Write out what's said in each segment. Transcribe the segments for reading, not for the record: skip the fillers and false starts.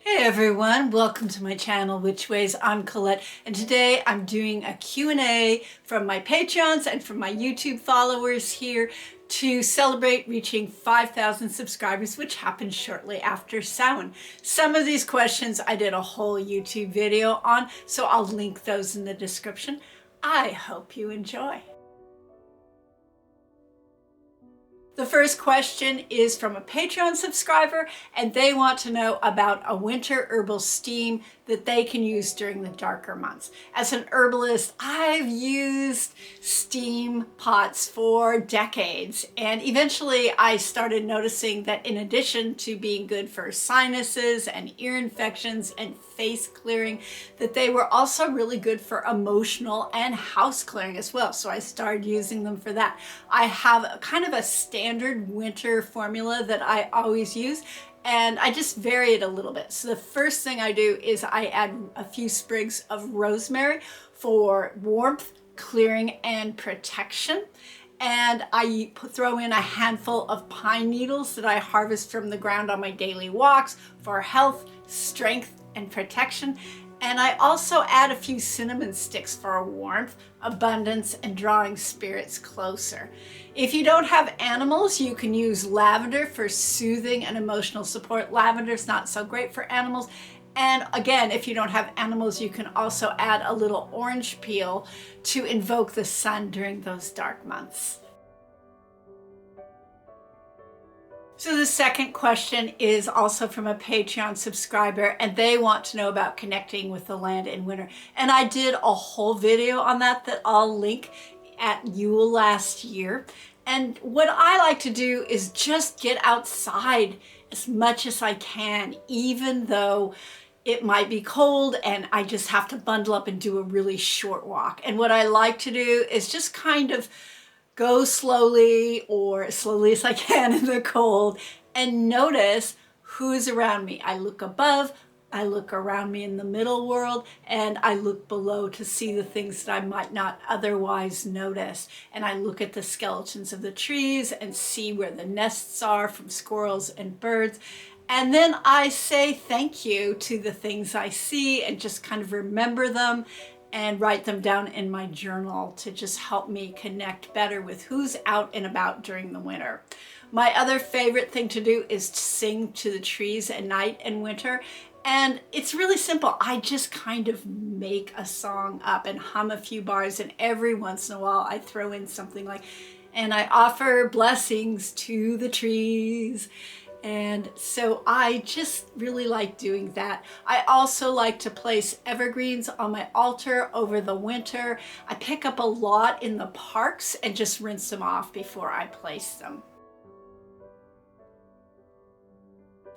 Hey everyone, welcome to my channel, Which Ways. I'm Colette, and today I'm doing a Q&A from my Patreons and from my YouTube followers here to celebrate reaching 5,000 subscribers, which happened shortly after Samhain. Some of these questions I did a whole YouTube video on, so I'll link those in the description. I hope you enjoy. The first question is from a Patreon subscriber, and they want to know about a winter herbal steam that they can use during the darker months. As an herbalist, I've used steam pots for decades, and eventually I started noticing that in addition to being good for sinuses and ear infections and face clearing, that they were also really good for emotional and house clearing as well. So I started using them for that. I have a kind of a standard winter formula that I always use, and I just vary it a little bit. So the first thing I do is I add a few sprigs of rosemary for warmth, clearing, and protection. And I throw in a handful of pine needles that I harvest from the ground on my daily walks for health, strength, and protection. And I also add a few cinnamon sticks for warmth, abundance, and drawing spirits closer. If you don't have animals, you can use lavender for soothing and emotional support. Lavender's not so great for animals. And again, if you don't have animals, you can also add a little orange peel to invoke the sun during those dark months. So the second question is also from a Patreon subscriber, and they want to know about connecting with the land in winter. And I did a whole video on that I'll link at Yule last year. And what I like to do is just get outside as much as I can, even though it might be cold and I just have to bundle up and do a really short walk. And what I like to do is just kind of go slowly or as slowly as I can in the cold and notice who's around me. I look above, I look around me in the middle world, and I look below to see the things that I might not otherwise notice. And I look at the skeletons of the trees and see where the nests are from squirrels and birds. And then I say thank you to the things I see and just kind of remember them and write them down in my journal to just help me connect better with who's out and about during the winter. My other favorite thing to do is to sing to the trees at night in winter. And it's really simple. I just kind of make a song up and hum a few bars, and every once in a while I throw in something like, and I offer blessings to the trees. And so I just really like doing that. I also like to place evergreens on my altar over the winter. I pick up a lot in the parks and just rinse them off before I place them.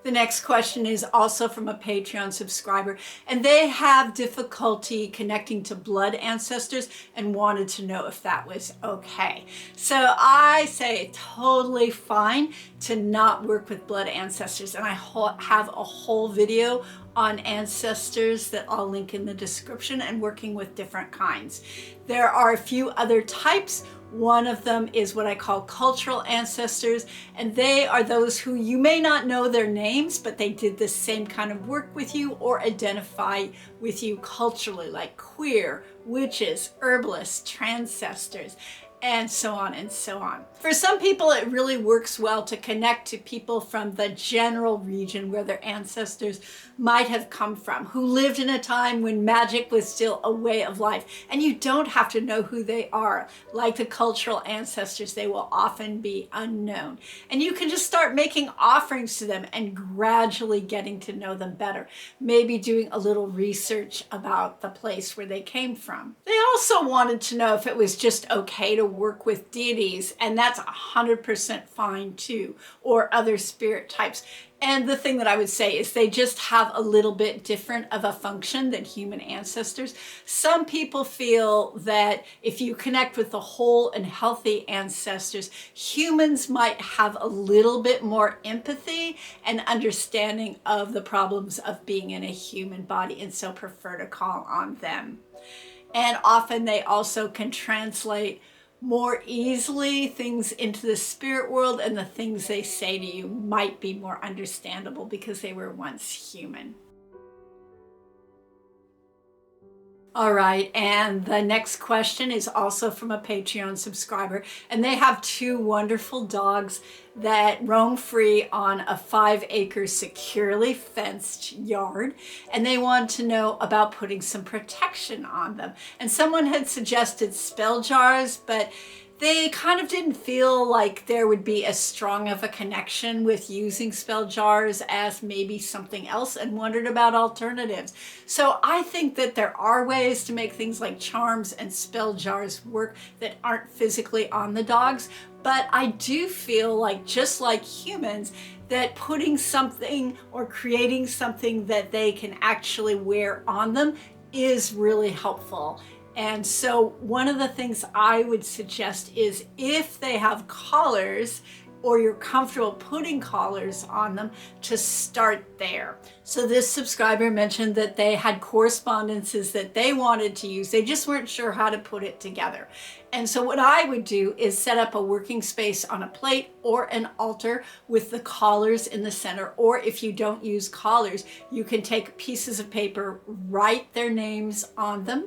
The next question is also from a Patreon subscriber, and they have difficulty connecting to blood ancestors and wanted to know if that was okay. So I say totally fine to not work with blood ancestors, and I have a whole video on ancestors that I'll link in the description and working with different kinds. There are a few other types. One of them is what I call cultural ancestors, and they are those who you may not know their names, but they did the same kind of work with you or identify with you culturally, like queer, witches, herbalists, transcestors, and so on and so on. For some people, it really works well to connect to people from the general region where their ancestors might have come from, who lived in a time when magic was still a way of life. And you don't have to know who they are. Like the cultural ancestors, they will often be unknown. And you can just start making offerings to them and gradually getting to know them better. Maybe doing a little research about the place where they came from. They also wanted to know if it was just okay to work with deities, and that's 100% fine too, or other spirit types. And the thing that I would say is they just have a little bit different of a function than human ancestors. Some people feel that if you connect with the whole and healthy ancestors, humans might have a little bit more empathy and understanding of the problems of being in a human body, and so prefer to call on them. And often they also can translate more easily things into the spirit world, and the things they say to you might be more understandable because they were once human. All right, and the next question is also from a Patreon subscriber, and they have two wonderful dogs that roam free on a 5-acre securely fenced yard, and they want to know about putting some protection on them. And someone had suggested spell jars, but they kind of didn't feel like there would be as strong of a connection with using spell jars as maybe something else, and wondered about alternatives. So I think that there are ways to make things like charms and spell jars work that aren't physically on the dogs. But I do feel like, just like humans, that putting something or creating something that they can actually wear on them is really helpful. And so one of the things I would suggest is, if they have collars or you're comfortable putting collars on them, to start there. So this subscriber mentioned that they had correspondences that they wanted to use. They just weren't sure how to put it together. And so what I would do is set up a working space on a plate or an altar with the collars in the center. Or if you don't use collars, you can take pieces of paper, write their names on them,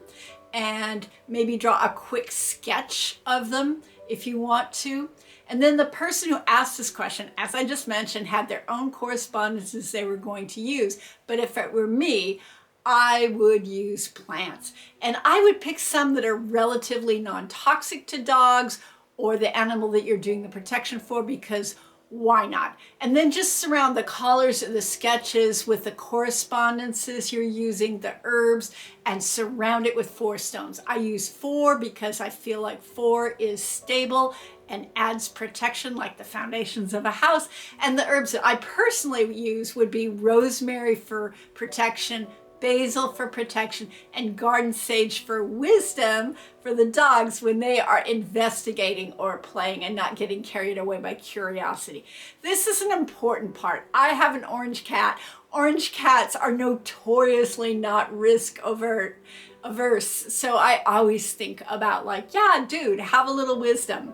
and maybe draw a quick sketch of them if you want to. And then the person who asked this question, as I just mentioned, had their own correspondences they were going to use. But if it were me, I would use plants. And I would pick some that are relatively non-toxic to dogs or the animal that you're doing the protection for, because why not? And then just surround the collars or the sketches with the correspondences you're using, the herbs, and surround it with 4 stones. I use 4 because I feel like 4 is stable and adds protection, like the foundations of a house. And the herbs that I personally use would be rosemary for protection, basil for protection, and garden sage for wisdom for the dogs when they are investigating or playing and not getting carried away by curiosity. This is an important part. I have an orange cat. Orange cats are notoriously not risk averse. So I always think about, like, yeah, dude, have a little wisdom.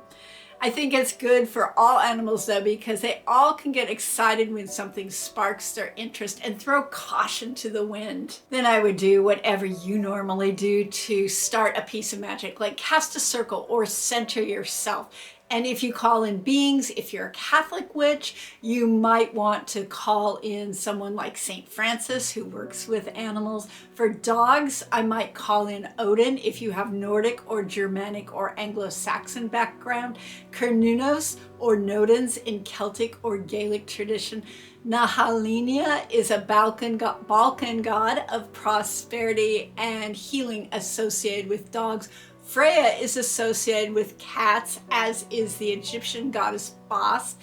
I think it's good for all animals, though, because they all can get excited when something sparks their interest, and throw caution to the wind. Then I would do whatever you normally do to start a piece of magic, like cast a circle or center yourself. And if you call in beings, if you're a Catholic witch, you might want to call in someone like St. Francis, who works with animals. For dogs, I might call in Odin if you have Nordic or Germanic or Anglo-Saxon background, Cernunnos or Nodens in Celtic or Gaelic tradition. Nahalinia is a Balkan god of prosperity and healing associated with dogs. Freya is associated with cats, as is the Egyptian goddess Bast,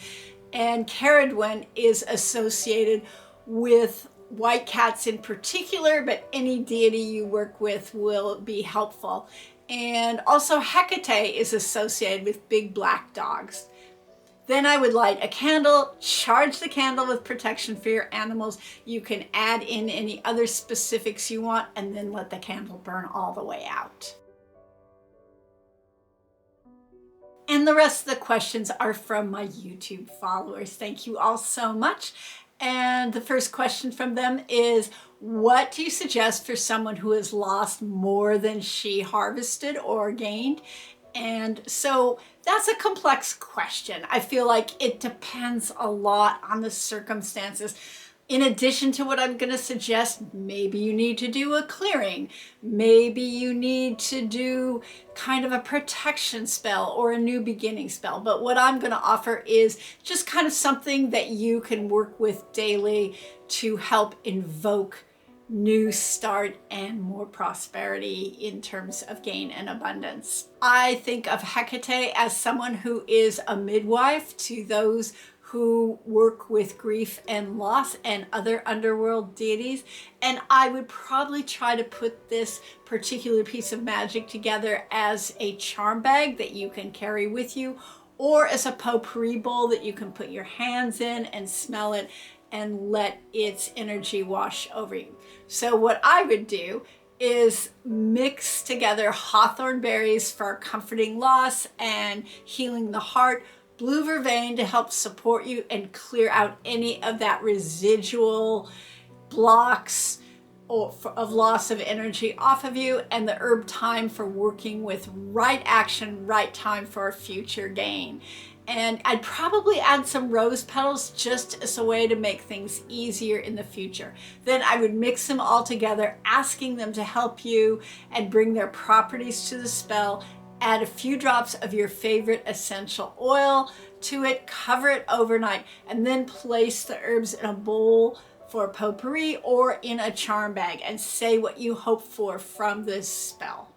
and Caradwen is associated with white cats in particular, but any deity you work with will be helpful. And also Hecate is associated with big black dogs. Then I would light a candle, charge the candle with protection for your animals. You can add in any other specifics you want, and then let the candle burn all the way out. And the rest of the questions are from my YouTube followers. Thank you all so much. And the first question from them is, what do you suggest for someone who has lost more than she harvested or gained? And so that's a complex question. I feel like it depends a lot on the circumstances. In addition to what I'm going to suggest, maybe you need to do a clearing. Maybe you need to do kind of a protection spell or a new beginning spell. But what I'm going to offer is just kind of something that you can work with daily to help invoke new start and more prosperity in terms of gain and abundance. I think of Hecate as someone who is a midwife to those who work with grief and loss and other underworld deities. And I would probably try to put this particular piece of magic together as a charm bag that you can carry with you, or as a potpourri bowl that you can put your hands in and smell it and let its energy wash over you. So what I would do is mix together hawthorn berries for comforting loss and healing the heart, blue vervain to help support you and clear out any of that residual blocks of loss of energy off of you, and the herb thyme for working with right action, right time for future gain. And I'd probably add some rose petals just as a way to make things easier in the future. Then I would mix them all together, asking them to help you and bring their properties to the spell. Add a few drops of your favorite essential oil to it, cover it overnight, and then place the herbs in a bowl for potpourri or in a charm bag and say what you hope for from this spell.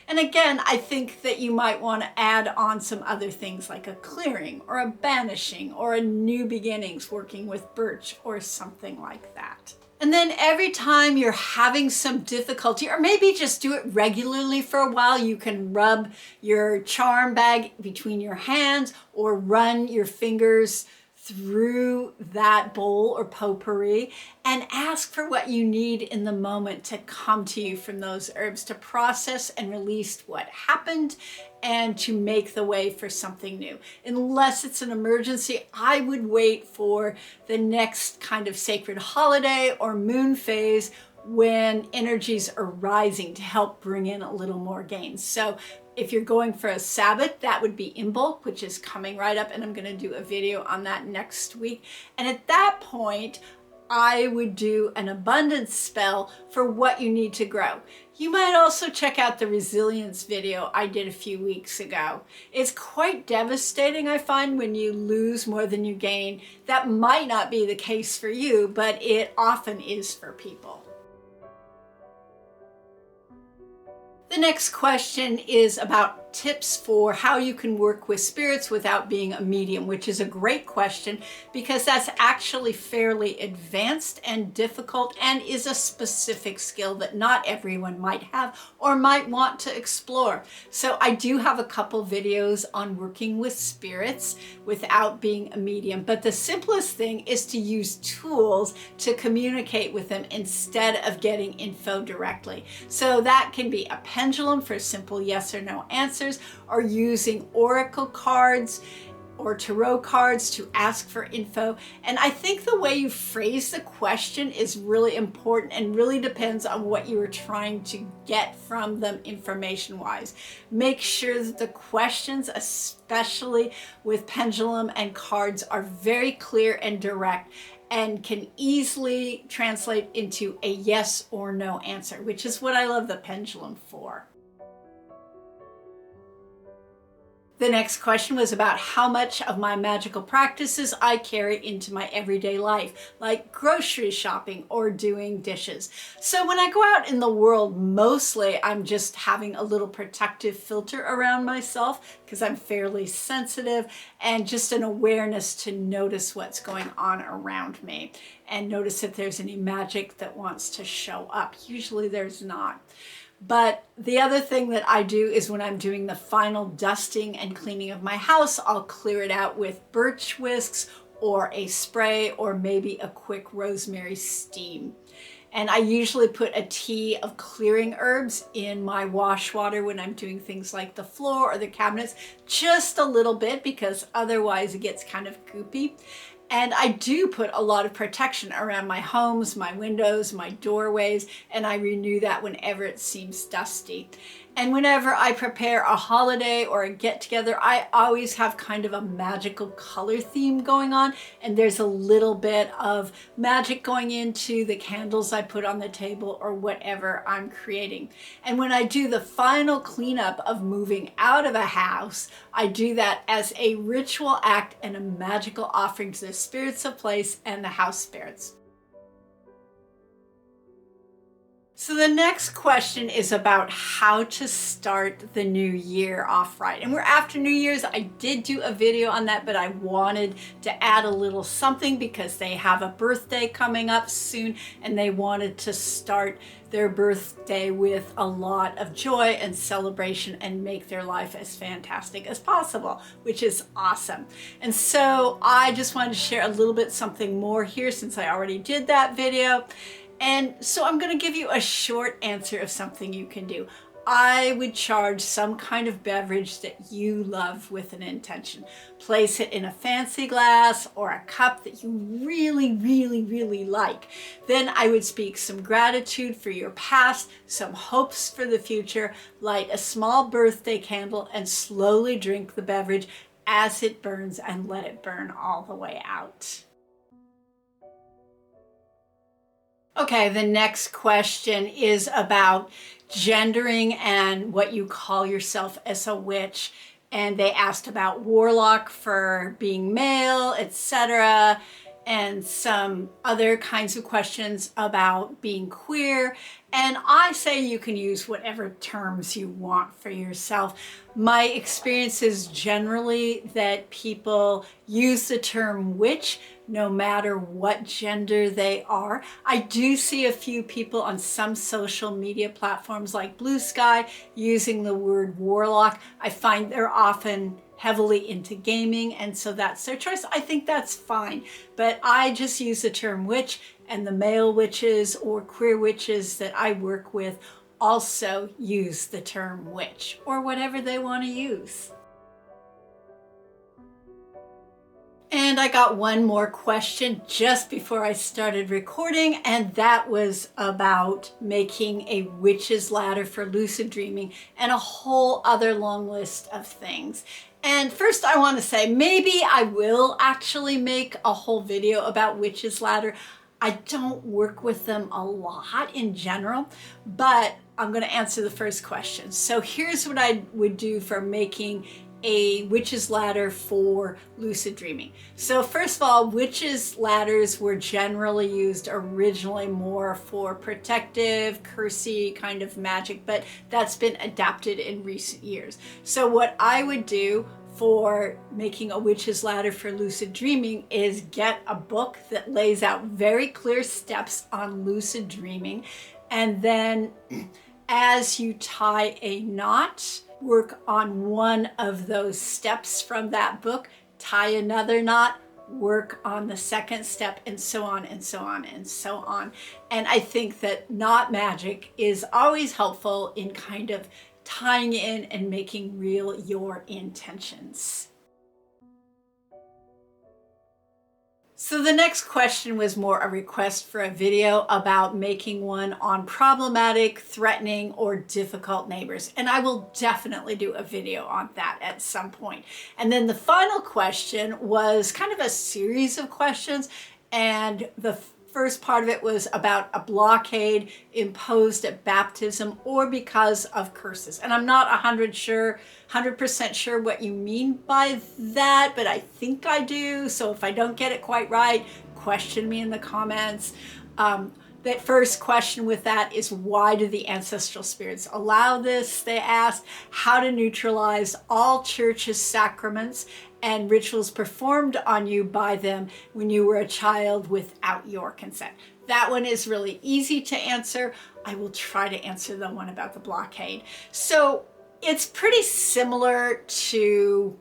And again, I think that you might want to add on some other things like a clearing or a banishing or a new beginnings working with birch or something like that. And then every time you're having some difficulty, or maybe just do it regularly for a while, you can rub your charm bag between your hands or run your fingers through that bowl or potpourri and ask for what you need in the moment to come to you from those herbs to process and release what happened and to make the way for something new. Unless it's an emergency, I would wait for the next kind of sacred holiday or moon phase when energies are rising to help bring in a little more gain. So if you're going for a Sabbath, that would be Imbolc, which is coming right up, and I'm going to do a video on that next week. And at that point, I would do an abundance spell for what you need to grow. You might also check out the resilience video I did a few weeks ago. It's quite devastating, I find, when you lose more than you gain. That might not be the case for you, but it often is for people. The next question is about tips for how you can work with spirits without being a medium, which is a great question because that's actually fairly advanced and difficult and is a specific skill that not everyone might have or might want to explore. So I do have a couple videos on working with spirits without being a medium, but the simplest thing is to use tools to communicate with them instead of getting info directly. So that can be a pendulum for simple yes or no answers, or using oracle cards or tarot cards to ask for info. And I think the way you phrase the question is really important and really depends on what you are trying to get from them information-wise. Make sure that the questions, especially with pendulum and cards, are very clear and direct and can easily translate into a yes or no answer, which is what I love the pendulum for. The next question was about how much of my magical practices I carry into my everyday life, like grocery shopping or doing dishes. So when I go out in the world, mostly I'm just having a little protective filter around myself because I'm fairly sensitive, and just an awareness to notice what's going on around me and notice if there's any magic that wants to show up. Usually there's not. But the other thing that I do is when I'm doing the final dusting and cleaning of my house, I'll clear it out with birch whisks or a spray or maybe a quick rosemary steam. And I usually put a tea of clearing herbs in my wash water when I'm doing things like the floor or the cabinets, just a little bit because otherwise it gets kind of goopy. And I do put a lot of protection around my homes, my windows, my doorways, and I renew that whenever it seems dusty. And whenever I prepare a holiday or a get-together, I always have kind of a magical color theme going on, and there's a little bit of magic going into the candles I put on the table or whatever I'm creating. And when I do the final cleanup of moving out of a house, I do that as a ritual act and a magical offering to the spirits of place and the house spirits. So the next question is about how to start the new year off right. And we're after New Year's. I did do a video on that, but I wanted to add a little something because they have a birthday coming up soon and they wanted to start their birthday with a lot of joy and celebration and make their life as fantastic as possible, which is awesome. And so I just wanted to share a little bit something more here since I already did that video. And so I'm going to give you a short answer of something you can do. I would charge some kind of beverage that you love with an intention. Place it in a fancy glass or a cup that you really, really, really like. Then I would speak some gratitude for your past, some hopes for the future, light a small birthday candle, and slowly drink the beverage as it burns and let it burn all the way out. Okay, the next question is about gendering and what you call yourself as a witch. And they asked about warlock for being male, etc., and some other kinds of questions about being queer. And I say you can use whatever terms you want for yourself. My experience is generally that people use the term witch no matter what gender they are. I do see a few people on some social media platforms like Blue Sky using the word warlock. I find they're often heavily into gaming, and so that's their choice. I think that's fine, but I just use the term witch, and the male witches or queer witches that I work with also use the term witch, or whatever they want to use. And I got one more question just before I started recording, and that was about making a witch's ladder for lucid dreaming and a whole other long list of things. And first I want to say, maybe I will actually make a whole video about witch's ladder. I don't work with them a lot in general, but I'm going to answer the first question. So here's what I would do for making a witch's ladder for lucid dreaming. So first of all, witch's ladders were generally used originally more for protective, cursey kind of magic, but that's been adapted in recent years. So what I would do for making a witch's ladder for lucid dreaming is get a book that lays out very clear steps on lucid dreaming, and then as you tie a knot, work on one of those steps from that book, tie another knot, work on the second step, and so on and so on and so on. And I think that knot magic is always helpful in kind of tying in and making real your intentions. So the next question was more a request for a video about making one on problematic, threatening, or difficult neighbors. And I will definitely do a video on that at some point. And then the final question was kind of a series of questions. And the first part of it was about a blockade imposed at baptism or because of curses. And I'm not 100% sure what you mean by that, but I think I do. So if I don't get it quite right, question me in the comments. That first question with that is, why do the ancestral spirits allow this? They asked how to neutralize all church's sacraments and rituals performed on you by them when you were a child without your consent. That one is really easy to answer. I will try to answer the one about the blockade. So it's pretty similar to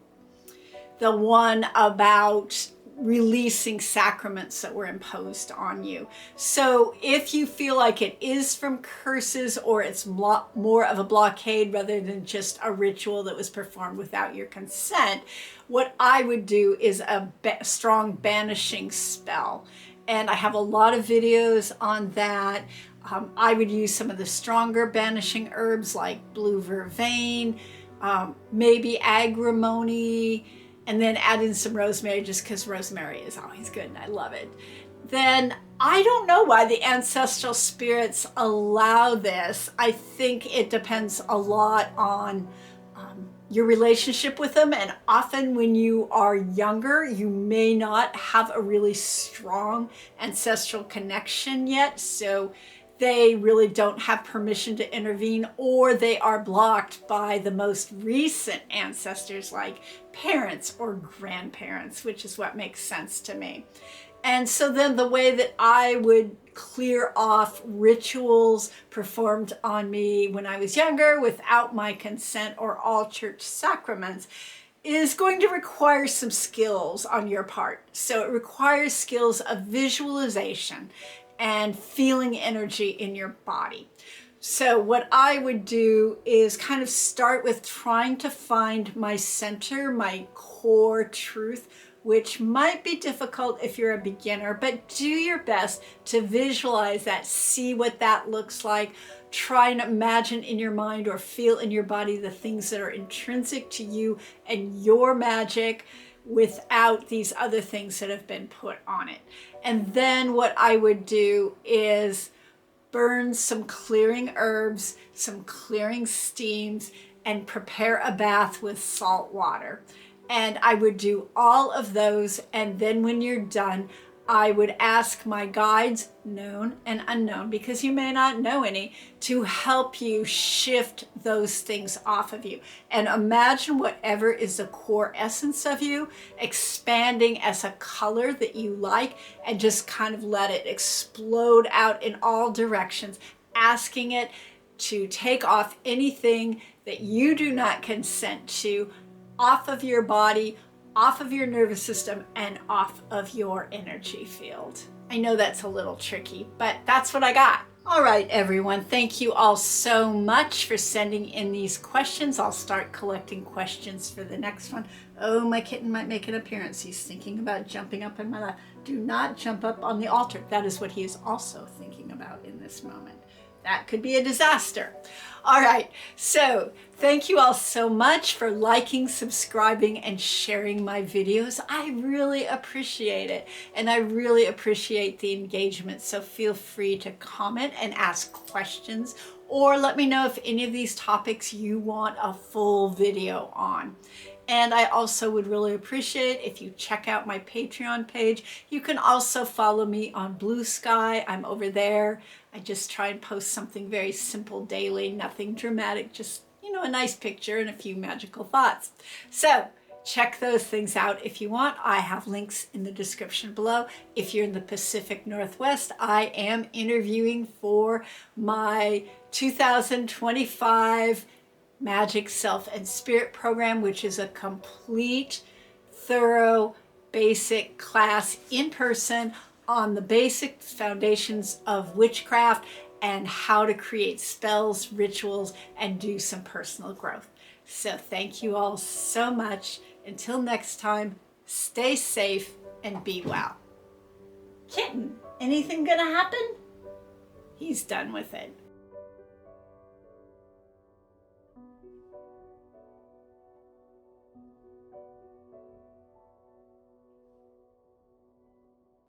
the one about releasing sacraments that were imposed on you. So if you feel like it is from curses or it's more of a blockade rather than just a ritual that was performed without your consent, what I would do is a strong banishing spell. And I have a lot of videos on that. I would use some of the stronger banishing herbs like blue vervain, maybe agrimony, and then add in some rosemary just because rosemary is always good and I love it. Then I don't know why the ancestral spirits allow this. I think it depends a lot on your relationship with them, and often when you are younger, you may not have a really strong ancestral connection yet, so they really don't have permission to intervene, or they are blocked by the most recent ancestors like parents or grandparents, which is what makes sense to me. And so then the way that I would clear off rituals performed on me when I was younger without my consent or all church sacraments is going to require some skills on your part. So it requires skills of visualization and feeling energy in your body. So what I would do is kind of start with trying to find my center, my core truth, which might be difficult if you're a beginner, but do your best to visualize that, see what that looks like. Try and imagine in your mind or feel in your body the things that are intrinsic to you and your magic without these other things that have been put on it. And then what I would do is burn some clearing herbs, some clearing steams, and prepare a bath with salt water. And I would do all of those, and then when you're done, I would ask my guides, known and unknown, because you may not know any, to help you shift those things off of you. And imagine whatever is the core essence of you expanding as a color that you like, and just kind of let it explode out in all directions, asking it to take off anything that you do not consent to off of your body, off of your nervous system, and off of your energy field. I know that's a little tricky, but that's what I got. All right, everyone. Thank you all so much for sending in these questions. I'll start collecting questions for the next one. Oh, my kitten might make an appearance. He's thinking about jumping up in my lap. Do not jump up on the altar. That is what he is also thinking about in this moment. That could be a disaster. All right, so thank you all so much for liking, subscribing, and sharing my videos. I really appreciate it, and I really appreciate the engagement. So feel free to comment and ask questions, or let me know if any of these topics you want a full video on. And I also would really appreciate if you check out my Patreon page. You can also follow me on Blue Sky. I'm over there. I just try and post something very simple daily, nothing dramatic, just, a nice picture and a few magical thoughts. So check those things out if you want. I have links in the description below. If you're in the Pacific Northwest, I am interviewing for my 2025 Magic Self and Spirit program, which is a complete, thorough, basic class in person on the basic foundations of witchcraft and how to create spells, rituals, and do some personal growth. So thank you all so much. Until next time, stay safe and be well. Kitten, anything gonna happen? He's done with it.